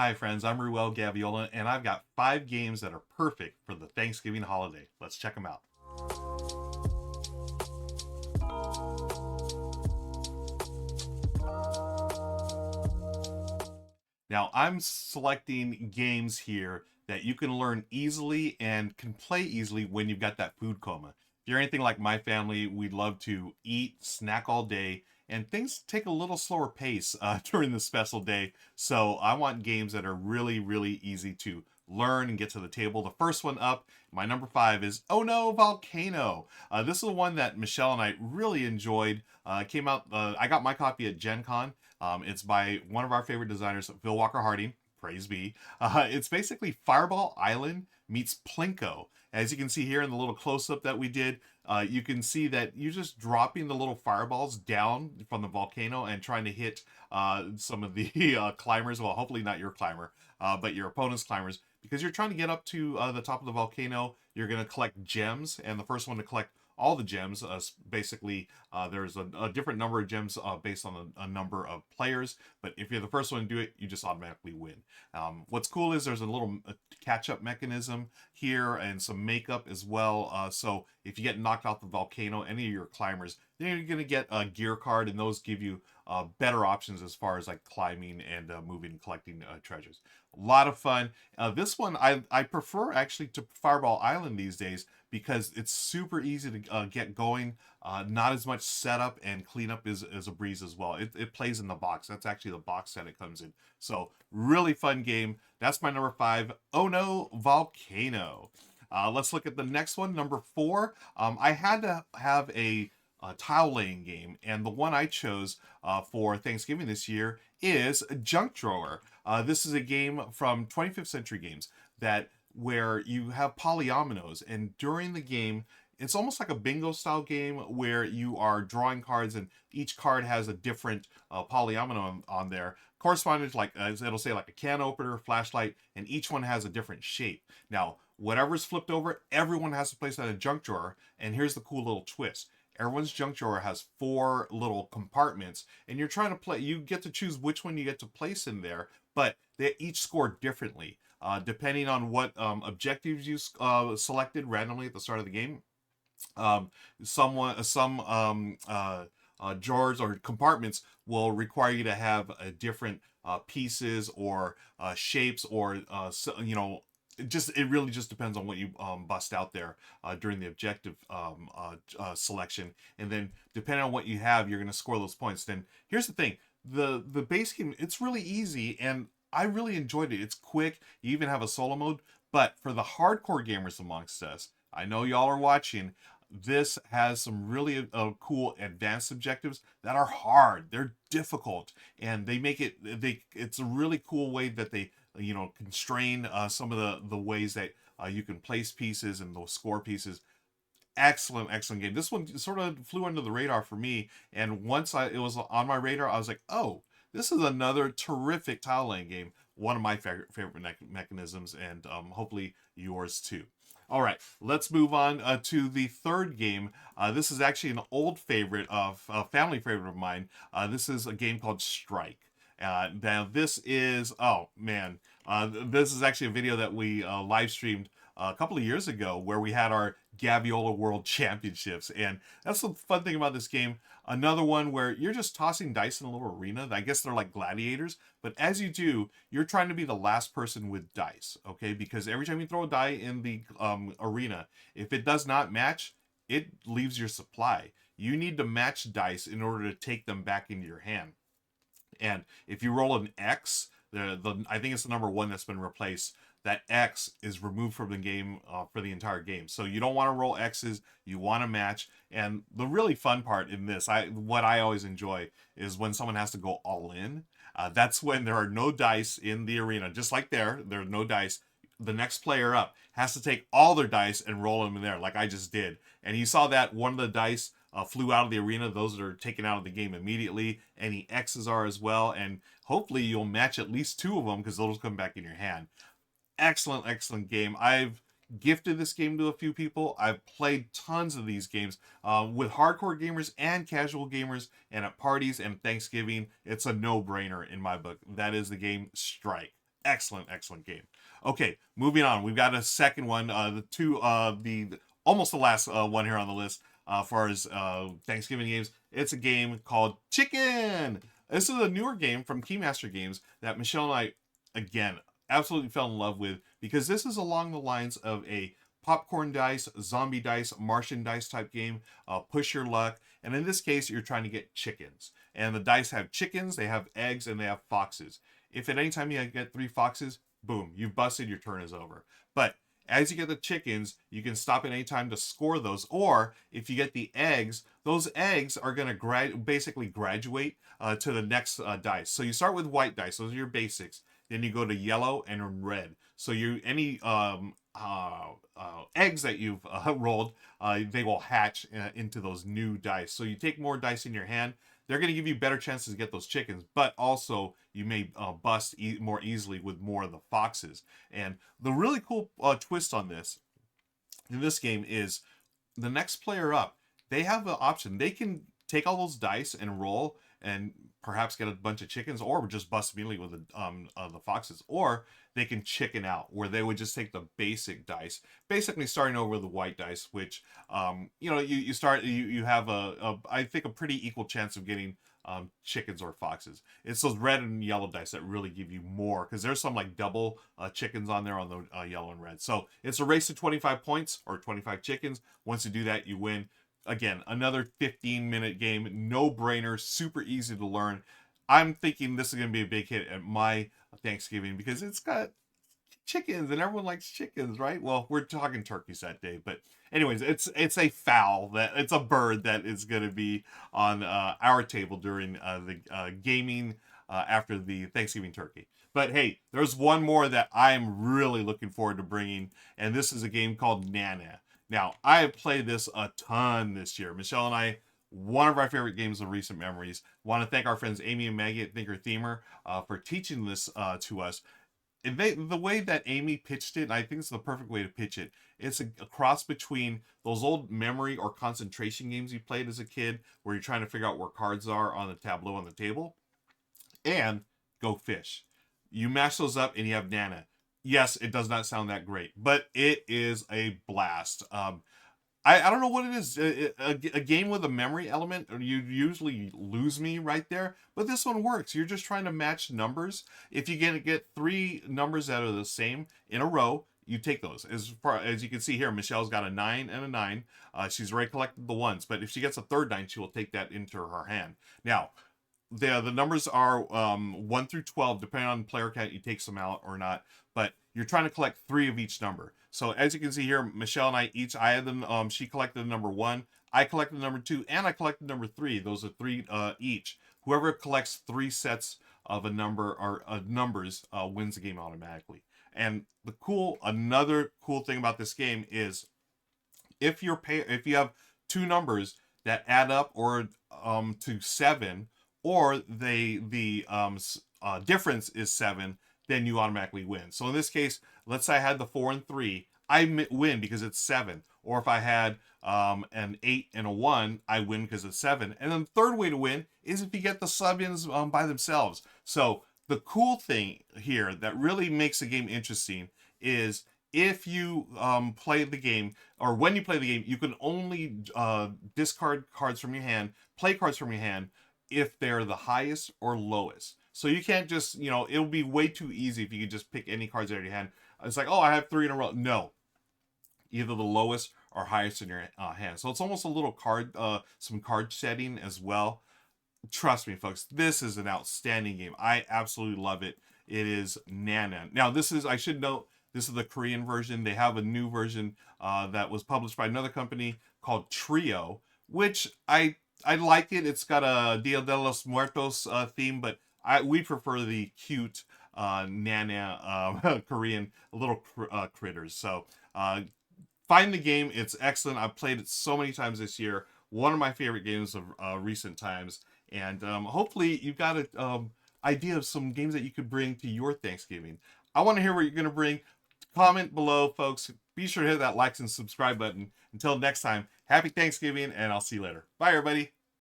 Hi, friends. I'm Ruel and I've got 5 games that are perfect for the Thanksgiving holiday. Let's check them out. Now, I'm selecting games here that you can learn easily and can play easily when you've got that food coma. If you're anything like my family, we'd love to eat, snack all day, and things take a little slower pace during the special day. So I want games that are really, really easy to learn and get to the table. The first one up, my number 5 is Oh No, Volcano. This is the one that Michelle and I really enjoyed. Came out, I got my copy at Gen Con. It's by one of our favorite designers, Phil Walker Harding. Praise be. It's basically Fireball Island meets Plinko. As you can see here in the little close-up that we did, you can see that you're just dropping the little fireballs down from the volcano and trying to hit some of the climbers. Well, hopefully not your climber, but your opponent's climbers, because you're trying to get up to the top of the volcano. You're going to collect gems, and the first one to collect all the gems. Basically, there's a different number of gems based on a number of players, but if you're the first one to do it, you just automatically win. What's cool is there's a little catch-up mechanism here and some makeup as well. So if you get knocked off the volcano, any of your climbers, then you're going to get a gear card, and those give you better options as far as like climbing and moving and collecting treasures. A lot of fun. This one I prefer actually to Fireball Island these days because it's super easy to get going. Not as much setup, and cleanup is a breeze as well. It plays in the box. That's actually the box that it comes in. So really fun game. That's my number 5. Oh No, Volcano. Let's look at the next one, number 4. I had to have a tile laying game, and the one I chose for Thanksgiving this year is Junk Drawer. This is a game from 25th Century Games that where you have polyominoes, and during the game, it's almost like a bingo style game where you are drawing cards, and each card has a different polyomino on there, corresponding to, like, it'll say like a can opener, flashlight, and each one has a different shape. Now, whatever's flipped over, everyone has to place that in a junk drawer. And here's the cool little twist: everyone's junk drawer has 4 little compartments, and you're trying to play. You get to choose which one you get to place in there, but they each score differently depending on what objectives you selected randomly at the start of the game. Some drawers or compartments will require you to have different pieces or shapes, or it really just depends on what you bust out there during the objective selection. And then depending on what you have, you're going to score those points. Then here's the thing: the base game, it's really easy, and I really enjoyed it. It's quick. You even have a solo mode. But for the hardcore gamers amongst us, I know y'all are watching. This has some really cool advanced objectives that are hard. They're difficult, and they make it. It's a really cool way that they constrain some of the ways that you can place pieces and those score pieces. Excellent game. This one sort of flew under the radar for me, and once it was on my radar, I was like, oh, this is another terrific tile laying game. One of my favorite mechanisms, and hopefully yours too. All right, let's move on to the third game. This is actually an old favorite of a family favorite of mine. This is a game called Strike. Now this is, oh man, this is actually a video that we live streamed a couple of years ago, where we had our Gaviola World Championships. And that's the fun thing about this game. Another one where you're just tossing dice in a little arena. I guess they're like gladiators. But as you do, you're trying to be the last person with dice, okay? Because every time you throw a die in the arena, if it does not match, it leaves your supply. You need to match dice in order to take them back into your hand. And if you roll an X, I think it's the number 1 that's been replaced. That X is removed from the game for the entire game. So you don't want to roll X's. You want to match. And the really fun part in this, what I always enjoy, is when someone has to go all in. That's when there are no dice in the arena. Just like there are no dice. The next player up has to take all their dice and roll them in there, like I just did. And you saw that one of the dice flew out of the arena. Those are taken out of the game immediately. Any X's are as well. And hopefully you'll match at least 2 of them, because those come back in your hand. Excellent game. I've gifted this game to a few people. I've played tons of these games with hardcore gamers and casual gamers, and at parties and Thanksgiving. It's a no-brainer in my book. That is the game Strike. Excellent, excellent game. Okay, moving on. We've got a second one. The almost the last one here on the list as far as Thanksgiving games. It's a game called Chicken. This is a newer game from Keymaster Games that Michelle and I, again, absolutely fell in love with because this is along the lines of a popcorn dice, zombie dice, Martian dice type game. Push your luck, and in this case, you're trying to get chickens. And the dice have chickens, they have eggs, and they have foxes. If at any time you get 3 foxes, boom, you've busted, your turn is over. But as you get the chickens, you can stop at any time to score those. Or if you get the eggs, those eggs are going to basically graduate to the next dice. So you start with white dice, those are your basics. Then you go to yellow and red. So any eggs that you've rolled, they will hatch into those new dice. So you take more dice in your hand. They're going to give you better chances to get those chickens, but also you may bust more easily with more of the foxes. And the really cool twist on this, in this game, is the next player up, they have an option. They can take all those dice and roll and perhaps get a bunch of chickens, or just bust immediately with the foxes, or they can chicken out, where they would just take the basic dice, basically starting over the white dice, which you have I think a pretty equal chance of getting chickens or foxes. It's those red and yellow dice that really give you more, because there's some like double chickens on there on the yellow and red. So it's a race to 25 points or 25 chickens. Once you do that, you win. Again, another 15-minute game, no brainer, super easy to learn. I'm thinking this is going to be a big hit at my Thanksgiving because it's got chickens and everyone likes chickens, right? Well, we're talking turkeys that day, but anyways, it's a bird that is going to be on our table during the gaming after the Thanksgiving turkey. But hey, there's one more that I'm really looking forward to bringing, and this is a game called Nana. Now, I have played this a ton this year. Michelle and I, one of our favorite games of recent memories. Want to thank our friends Amy and Maggie at Thinker Themer for teaching this to us. And the way that Amy pitched it, I think it's the perfect way to pitch it. It's a cross between those old memory or concentration games you played as a kid, where you're trying to figure out where cards are on the tableau on the table, and Go Fish. You mash those up and you have Nana. Yes, it does not sound that great, but it is a blast. I don't know what it is. A game with a memory element, you usually lose me right there, but this one works. You're just trying to match numbers. If you get 3 numbers that are the same in a row, you take those. As you can see here, Michelle's got a 9 and a 9. She's already collected the ones, but if she gets a third 9, she will take that into her hand. Now, the numbers are 1 through 12, depending on player count, you take some out or not, but you're trying to collect 3 of each number. So as you can see here, Michelle and I had them, she collected the number 1, I collected the number 2, and I collected number 3. Those are 3 each. Whoever collects 3 sets of a number or numbers wins the game automatically. And another cool thing about this game is if you have 2 numbers that add up or to 7, or the difference is 7, then you automatically win. So in this case, let's say I had the 4 and 3, I win because it's 7. Or if I had an 8 and a 1, I win because it's 7. And then the third way to win is if you get the sub-ins by themselves. So the cool thing here that really makes the game interesting is if you play the game, or when you play the game, you can only discard cards from your hand, play cards from your hand, if they're the highest or lowest. So you can't just, it'll be way too easy if you could just pick any cards out of your hand. It's like, oh, I have 3 in a row. No. Either the lowest or highest in your hand. So it's almost a little some card setting as well. Trust me, folks, this is an outstanding game. I absolutely love it. It is Nana. Now, I should note, this is the Korean version. They have a new version that was published by another company called Trio, which I like it. It's got a Dia de los Muertos theme, but we prefer the cute Nana Korean little critters. So find the game. It's excellent. I've played it so many times this year. One of my favorite games of recent times. And hopefully you've got an idea of some games that you could bring to your Thanksgiving. I want to hear what you're going to bring. Comment below, folks. Be sure to hit that like and subscribe button. Until next time, happy Thanksgiving, and I'll see you later. Bye, everybody.